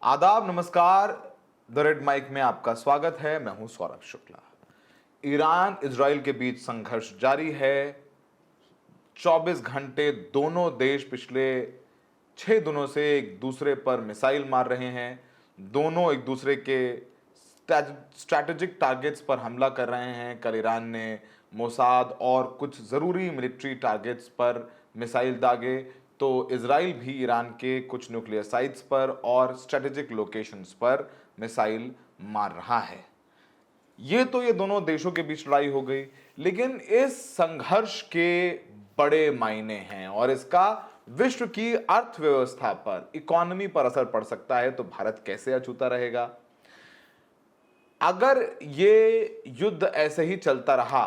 आदाब, नमस्कार। The red mic में आपका स्वागत है। मैं हूं सौरभ शुक्ला। ईरान इजराइल के बीच संघर्ष जारी है। 24 घंटे दोनों देश पिछले 6 दिनों से एक दूसरे पर मिसाइल मार रहे हैं। दोनों एक दूसरे के स्ट्रैटेजिक टारगेट्स पर हमला कर रहे हैं। कल ईरान ने मोसाद और कुछ ज़रूरी मिलिट्री टारगेट्स पर मिसाइल दागे, तो इजराइल भी ईरान के कुछ न्यूक्लियर साइट्स पर और स्ट्रेटेजिक लोकेशंस पर मिसाइल मार रहा है। ये दोनों देशों के बीच लड़ाई हो गई, लेकिन इस संघर्ष के बड़े मायने हैं और इसका विश्व की अर्थव्यवस्था पर, इकोनॉमी पर असर पड़ सकता है। तो भारत कैसे अछूता रहेगा? अगर ये युद्ध ऐसे ही चलता रहा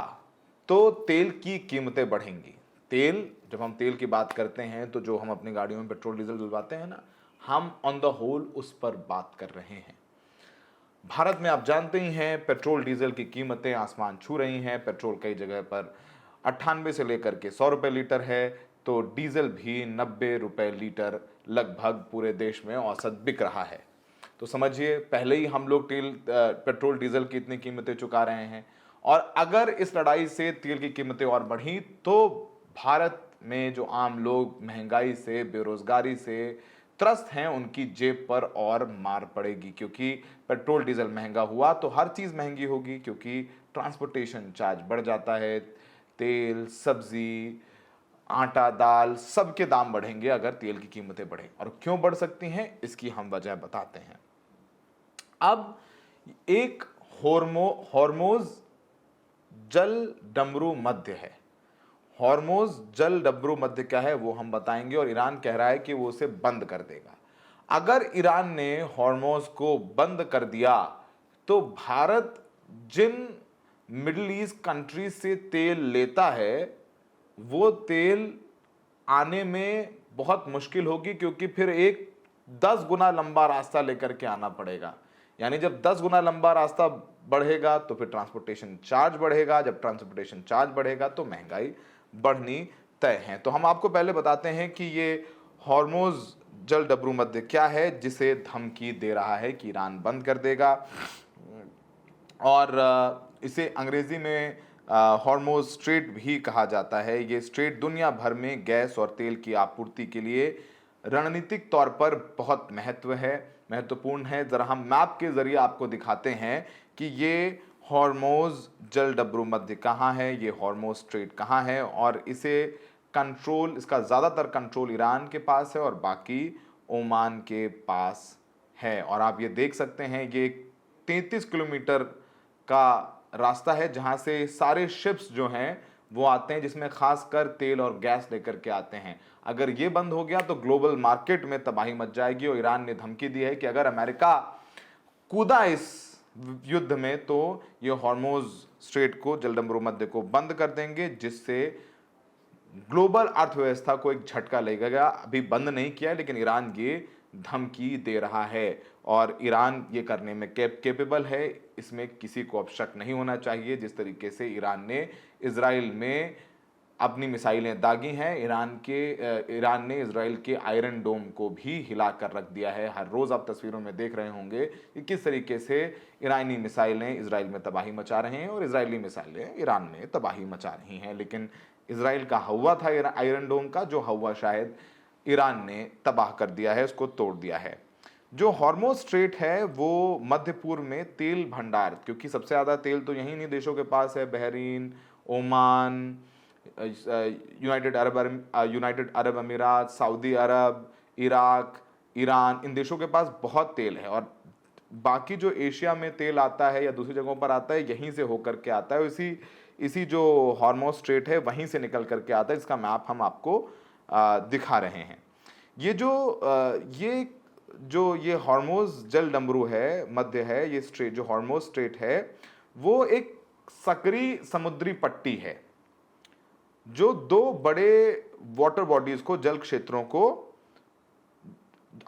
तो तेल की कीमतें बढ़ेंगी। तेल, जब हम तेल की बात करते हैं तो जो हम अपनी गाड़ियों में पेट्रोल डीजल डलवाते हैं ना, हम ऑन द होल उस पर बात कर रहे हैं। भारत में आप जानते ही हैं, पेट्रोल डीजल की कीमतें आसमान छू रही हैं। पेट्रोल कई जगह पर 98 से लेकर के 100 रुपए लीटर है, तो डीजल भी 90 रुपए लीटर लगभग पूरे देश में औसत बिक रहा है। तो समझिए, पहले ही हम लोग पेट्रोल डीजल की इतनी कीमतें चुका रहे हैं, और अगर इस लड़ाई से तेल की कीमतें और बढ़ी तो भारत में जो आम लोग महंगाई से, बेरोजगारी से त्रस्त हैं, उनकी जेब पर और मार पड़ेगी। क्योंकि पेट्रोल डीजल महंगा हुआ तो हर चीज़ महंगी होगी, क्योंकि ट्रांसपोर्टेशन चार्ज बढ़ जाता है। तेल, सब्जी, आटा, दाल, सबके दाम बढ़ेंगे अगर तेल की कीमतें बढ़े। और क्यों बढ़ सकती हैं, इसकी हम वजह बताते हैं। अब एक हॉर्मोज जल डमरू मध्य है। हॉर्मोज जल डमरू मध्य क्या है वो हम बताएंगे, और ईरान कह रहा है कि वो उसे बंद कर देगा। अगर ईरान ने हॉर्मोज को बंद कर दिया तो भारत जिन मिडिल ईस्ट कंट्रीज से तेल लेता है वो तेल आने में बहुत मुश्किल होगी, क्योंकि फिर एक 10 गुना लंबा रास्ता लेकर के आना पड़ेगा। यानी जब 10 गुना लंबा रास्ता बढ़ेगा तो फिर ट्रांसपोर्टेशन चार्ज बढ़ेगा। जब ट्रांसपोर्टेशन चार्ज बढ़ेगा तो महंगाई बढ़नी तय है। तो हम आपको पहले बताते हैं कि ये हॉर्मोज जल डमरू मध्य क्या है, जिसे धमकी दे रहा है कि ईरान बंद कर देगा। और इसे अंग्रेजी में हॉर्मोज स्ट्रेट भी कहा जाता है। ये स्ट्रेट दुनिया भर में गैस और तेल की आपूर्ति के लिए रणनीतिक तौर पर बहुत महत्वपूर्ण है। जरा हम मैप के जरिए आपको दिखाते हैं कि ये हॉर्मोज जल डमरू मध्य कहाँ है, ये हॉर्मोज स्ट्रेट कहाँ है, और इसका ज़्यादातर कंट्रोल ईरान के पास है और बाकी ओमान के पास है। और आप ये देख सकते हैं, ये 33 किलोमीटर का रास्ता है जहां से सारे शिप्स जो हैं वो आते हैं, जिसमें खासकर तेल और गैस लेकर के आते हैं। अगर ये बंद हो गया तो ग्लोबल मार्केट में तबाही मच जाएगी, और ईरान ने धमकी दी है कि अगर अमेरिका कूदा इस युद्ध में तो ये हॉर्मोज स्ट्रेट को, जल डमरू मध्य को बंद कर देंगे, जिससे ग्लोबल अर्थव्यवस्था को एक झटका लगेगा। अभी बंद नहीं किया, लेकिन ईरान ये धमकी दे रहा है और ईरान ये करने में कैपेबल है। इसमें किसी को अब शक नहीं होना चाहिए। जिस तरीके से ईरान ने इजराइल में अपनी मिसाइलें दागी हैं, ईरान ने इजराइल के आयरन डोम को भी हिला कर रख दिया है। हर रोज आप तस्वीरों में देख रहे होंगे कि किस तरीके से ईरानी मिसाइलें इजराइल में तबाही मचा रहे हैं और इजरायली मिसाइलें ईरान में तबाही मचा रही हैं। लेकिन इजराइल का हवा था आयरन डोम का, जो हवा शायद ईरान ने तबाह कर दिया है, उसको तोड़ दिया है। जो हॉर्मोज स्ट्रेट है वो मध्य पूर्व में तेल भंडार, क्योंकि सबसे ज़्यादा तेल तो यहीं नहीं देशों के पास है, बहरीन, ओमान, यूनाइटेड अरब अमीरात, सऊदी अरब, इराक, ईरान, इन देशों के पास बहुत तेल है। और बाकी जो एशिया में तेल आता है या दूसरी जगहों पर आता है, यहीं से होकर के आता है। इसी जो हॉर्मोज स्ट्रेट है वहीं से निकल करके आता है। इसका मैप हम आपको दिखा रहे हैं। ये हॉर्मोज जल डमरू है मध्य है, ये स्ट्रेट जो हॉर्मोज स्ट्रेट है वो एक सक्रिय समुद्री पट्टी है जो दो बड़े वाटर बॉडीज को, जल क्षेत्रों को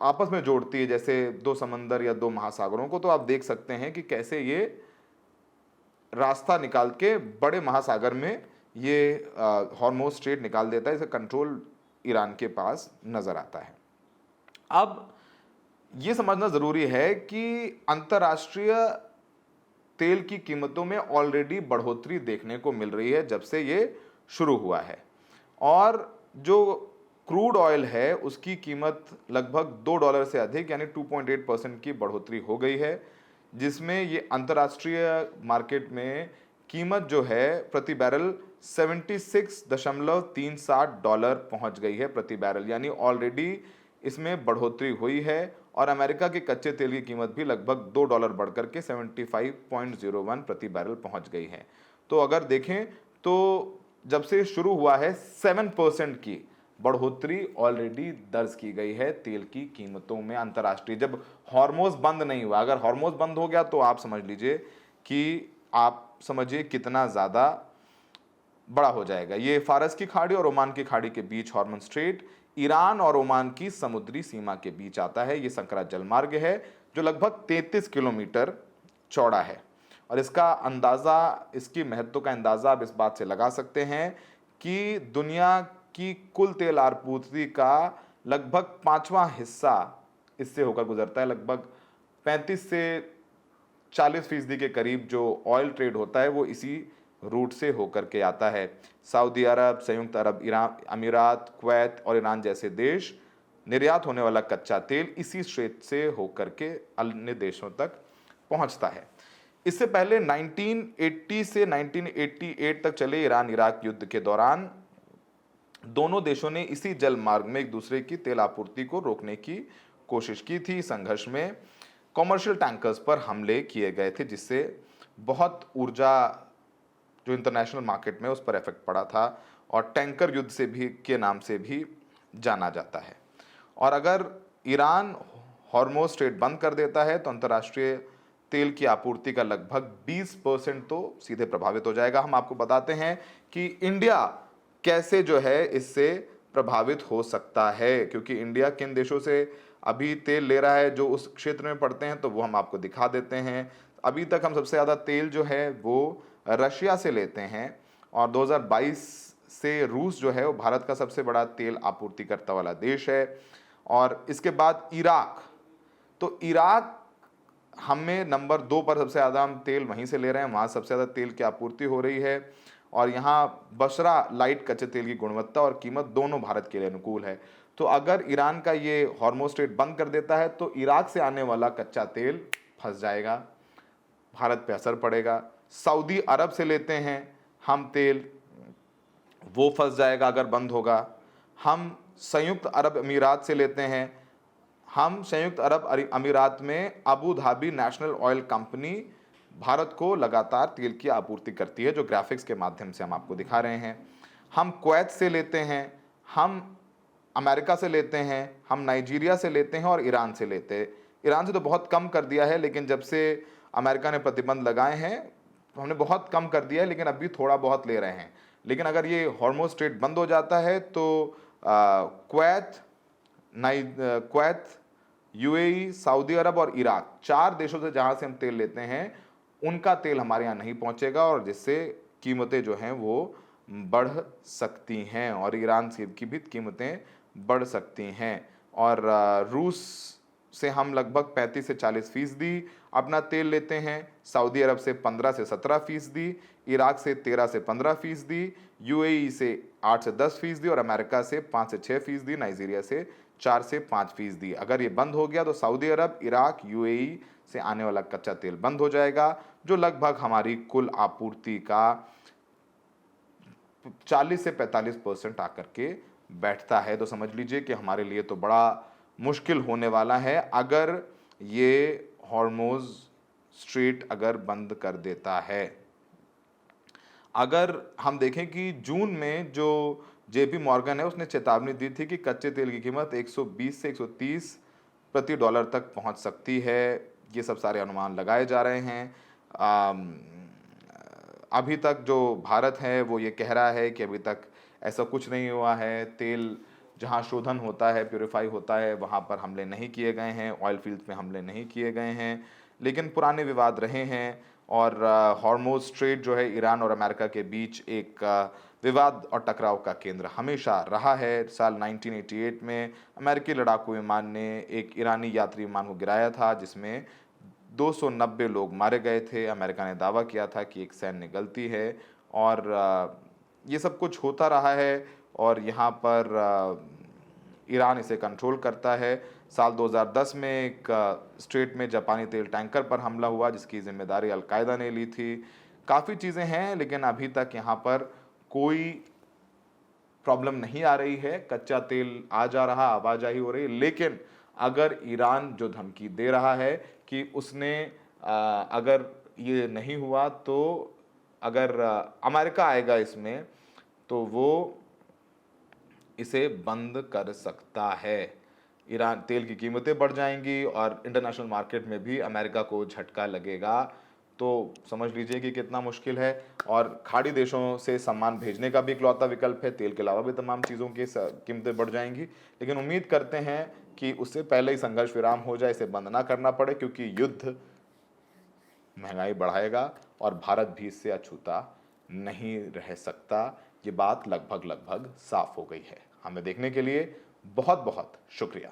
आपस में जोड़ती है, जैसे दो समंदर या दो महासागरों को। तो आप देख सकते हैं कि कैसे ये रास्ता निकाल के बड़े महासागर में ये हॉर्मोज स्ट्रेट निकाल देता है। इसका कंट्रोल ईरान के पास नजर आता है। अब ये समझना ज़रूरी है कि अंतर्राष्ट्रीय तेल की कीमतों में ऑलरेडी बढ़ोतरी देखने को मिल रही है जब से ये शुरू हुआ है। और जो क्रूड ऑयल है उसकी कीमत लगभग $2 से अधिक यानी 2.8% की बढ़ोतरी हो गई है, जिसमें ये अंतर्राष्ट्रीय मार्केट में कीमत जो है प्रति बैरल $76.63 पहुंच गई है प्रति बैरल, यानी ऑलरेडी इसमें बढ़ोतरी हुई है। और अमेरिका के कच्चे तेल की कीमत भी लगभग $2 बढ़कर के 75.01 प्रति बैरल पहुंच गई है। तो अगर देखें तो जब से शुरू हुआ है 7% की बढ़ोतरी ऑलरेडी दर्ज की गई है तेल की कीमतों में अंतर्राष्ट्रीय। जब हॉर्मोज बंद नहीं हुआ, अगर हॉर्मोज बंद हो गया तो आप समझ लीजिए कि आप समझिए कितना ज़्यादा बड़ा हो जाएगा। ये फारस की खाड़ी और ओमान की खाड़ी के बीच हॉर्मोन स्ट्रेट ईरान और ओमान की समुद्री सीमा के बीच आता है। ये संकरा जलमार्ग है जो लगभग 33 किलोमीटर चौड़ा है। और इसका अंदाज़ा, इसकी महत्व का अंदाज़ा आप इस बात से लगा सकते हैं कि दुनिया की कुल तेल आपूर्ति का लगभग 5वां हिस्सा इससे होकर गुजरता है। लगभग 35 से 40% के करीब जो ऑयल ट्रेड होता है वो इसी रूट से होकर के आता है। सऊदी अरब, संयुक्त अरब अमीरात, कुवैत और ईरान जैसे देश निर्यात होने वाला कच्चा तेल इसी स्ट्रेट से होकर के अन्य देशों तक पहुंचता है। इससे पहले 1980 से 1988 तक चले ईरान इराक युद्ध के दौरान दोनों देशों ने इसी जल मार्ग में एक दूसरे की तेल आपूर्ति को रोकने की कोशिश की थी। संघर्ष में कॉमर्शियल टैंकर्स पर हमले किए गए थे, जिससे बहुत ऊर्जा जो इंटरनेशनल मार्केट में उस पर इफेक्ट पड़ा था और टैंकर युद्ध से भी के नाम से भी जाना जाता है। और अगर ईरान हॉर्मोज स्ट्रेट बंद कर देता है तो अंतर्राष्ट्रीय तेल की आपूर्ति का लगभग 20% तो सीधे प्रभावित हो जाएगा। हम आपको बताते हैं कि इंडिया कैसे जो है इससे प्रभावित हो सकता है, क्योंकि इंडिया किन देशों से अभी तेल ले रहा है जो उस क्षेत्र में पड़ते हैं, तो वो हम आपको दिखा देते हैं। अभी तक हम सबसे ज़्यादा तेल जो है वो रशिया से लेते हैं और 2022 से रूस जो है वो भारत का सबसे बड़ा तेल आपूर्ति करता वाला देश है। और इसके बाद इराक, तो इराक हमें नंबर 2 पर सबसे ज़्यादा हम तेल वहीं से ले रहे हैं, वहाँ सबसे ज़्यादा तेल की आपूर्ति हो रही है। और यहाँ बसरा लाइट कच्चे तेल की गुणवत्ता और कीमत दोनों भारत के लिए अनुकूल है। तो अगर ईरान का ये हॉर्मोज स्ट्रेट बंद कर देता है तो इराक से आने वाला कच्चा तेल फंस जाएगा, भारत पे असर पड़ेगा। सऊदी अरब से लेते हैं हम तेल, वो फंस जाएगा अगर बंद होगा। हम संयुक्त अरब अमीरात से लेते हैं, हम संयुक्त अरब अमीरात में Abu Dhabi national oil company Bharat को लगातार तेल की आपूर्ति करती है, जो ग्राफिक्स के माध्यम से हम आपको दिखा रहे हैं। हम कुवैत से लेते हैं, हम अमेरिका से लेते हैं, हम नाइजीरिया से लेते हैं और ईरान से लेते हैं। ईरान से तो बहुत कम कर दिया है, लेकिन जब से अमेरिका ने प्रतिबंध लगाए हैं हमने बहुत कम कर दिया है, लेकिन अभी थोड़ा बहुत ले रहे हैं। लेकिन अगर ये हॉर्मोज स्ट्रेट बंद हो जाता है तो कुवैत, यूएई, सऊदी अरब और इराक, 4 देशों से जहां से हम तेल लेते हैं उनका तेल हमारे यहाँ नहीं पहुंचेगा और जिससे कीमतें जो हैं वो बढ़ सकती हैं और ईरान से की भी कीमतें बढ़ सकती हैं। और रूस से हम लगभग 35 से 40% अपना तेल लेते हैं, सऊदी अरब से 15 से 17%, इराक से 13 से 15%, यूएई से 8 से 10% और अमेरिका से 5 से 6%, नाइजीरिया से 4 से 5%। अगर ये बंद हो गया तो सऊदी अरब, इराक, यूएई से आने वाला कच्चा तेल बंद हो जाएगा, जो लगभग हमारी कुल आपूर्ति का 40 से 45% आकर के बैठता है। तो समझ लीजिए कि हमारे लिए तो बड़ा मुश्किल होने वाला है अगर ये हॉर्मोज स्ट्रेट अगर बंद कर देता है। अगर हम देखें कि जून में जो जेपी मॉर्गन है उसने चेतावनी दी थी कि कच्चे तेल की कीमत 120 से 130 प्रति डॉलर तक पहुंच सकती है। ये सब सारे अनुमान लगाए जा रहे हैं। अभी तक जो भारत है वो ये कह रहा है कि अभी तक ऐसा कुछ नहीं हुआ है, तेल जहां शोधन होता है, प्यूरिफाई होता है, वहां पर हमले नहीं किए गए हैं, ऑयल फील्ड में हमले नहीं किए गए हैं, लेकिन पुराने विवाद रहे हैं और हॉर्मुज़ स्ट्रेट जो है ईरान और अमेरिका के बीच एक विवाद और टकराव का केंद्र हमेशा रहा है। साल 1988 में अमेरिकी लड़ाकू विमान ने एक ईरानी यात्री विमान को गिराया था, जिसमें 290 लोग मारे गए थे। अमेरिका ने दावा किया था कि एक सैन्य गलती है, और ये सब कुछ होता रहा है, और यहाँ पर ईरान इसे कंट्रोल करता है। साल 2010 में एक स्ट्रेट में जापानी तेल टैंकर पर हमला हुआ, जिसकी जिम्मेदारी अलकायदा ने ली थी। काफ़ी चीज़ें हैं, लेकिन अभी तक यहाँ पर कोई प्रॉब्लम नहीं आ रही है। कच्चा तेल आ जा रहा, आवाजाही हो रही है, लेकिन अगर ईरान जो धमकी दे रहा है कि उसने अगर ये नहीं हुआ तो अगर अमेरिका आएगा इसमें, तो वो इसे बंद कर सकता है। ईरान तेल की कीमतें बढ़ जाएंगी और इंटरनेशनल मार्केट में भी अमेरिका को झटका लगेगा। तो समझ लीजिए कि कितना मुश्किल है। और खाड़ी देशों से सामान भेजने का भी इकलौता विकल्प है, तेल के अलावा भी तमाम चीज़ों की कीमतें बढ़ जाएंगी। लेकिन उम्मीद करते हैं कि उससे पहले ही संघर्ष विराम हो जाए, इसे बंद ना करना पड़े, क्योंकि युद्ध महंगाई बढ़ाएगा और भारत भी इससे अछूता नहीं रह सकता। ये बात लगभग लगभग साफ हो गई है। हमें देखने के लिए बहुत बहुत शुक्रिया।